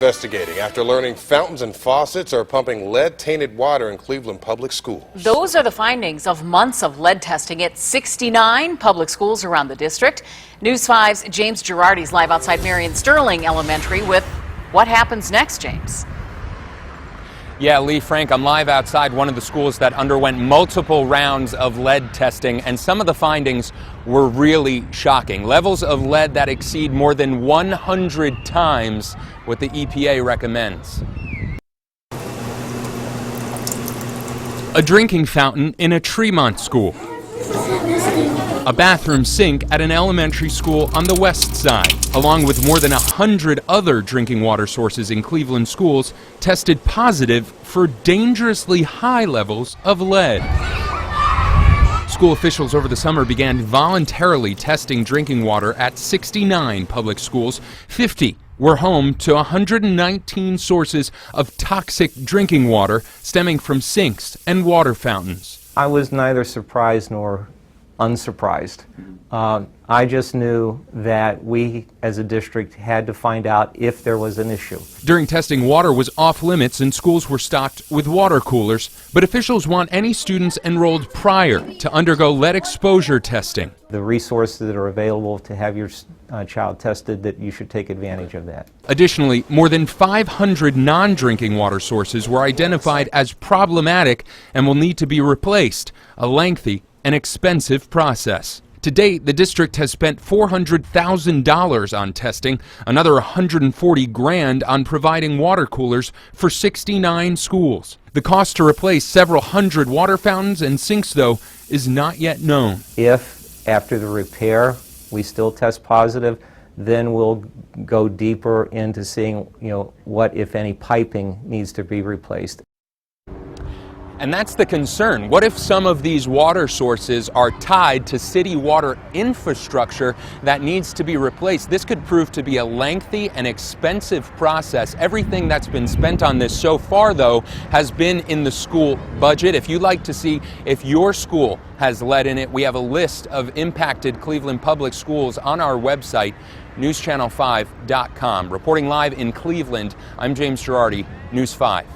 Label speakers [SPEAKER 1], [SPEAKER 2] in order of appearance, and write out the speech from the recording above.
[SPEAKER 1] Investigating after learning fountains and faucets are pumping lead-tainted water in Cleveland public schools.
[SPEAKER 2] Those are the findings of months of lead testing at 69 public schools around the district. News 5's James Gherardi is live outside Marion Sterling Elementary with what happens next, James.
[SPEAKER 3] Yeah, Lee, Frank, I'm live outside one of the schools that underwent multiple rounds of lead testing, and some of the findings were really shocking. Levels of lead that exceed more than 100 times what the EPA recommends. A drinking fountain in a Tremont school. A bathroom sink at an elementary school on the west side, along with more than 100 other drinking water sources in Cleveland schools, tested positive for dangerously high levels of lead. School officials over the summer began voluntarily testing drinking water at 69 public schools. 50 were home to 119 sources of toxic drinking water stemming from sinks and water fountains.
[SPEAKER 4] I was neither surprised nor unsurprised. I just knew that we as a district had to find out if there was an issue.
[SPEAKER 3] During testing, water was off limits and schools were stocked with water coolers, but officials want any students enrolled prior to undergo lead exposure testing.
[SPEAKER 4] The resources that are available to have your child tested, that you should take advantage of that.
[SPEAKER 3] Additionally, more than 500 non-drinking water sources were identified as problematic and will need to be replaced, a lengthy and expensive process. To date, the district has spent $400,000 on testing, another $140,000 on providing water coolers for 69 schools. The cost to replace several hundred water fountains and sinks, though, is not yet known.
[SPEAKER 4] If, after the repair, we still test positive, then we'll go deeper into seeing, what, if any, piping needs to be replaced.
[SPEAKER 3] And that's the concern. What if some of these water sources are tied to city water infrastructure that needs to be replaced? This could prove to be a lengthy and expensive process. Everything that's been spent on this so far, though, has been in the school budget. If you'd like to see if your school has lead in it, we have a list of impacted Cleveland public schools on our website, NewsChannel5.com. Reporting live in Cleveland, I'm James Gherardi, News 5.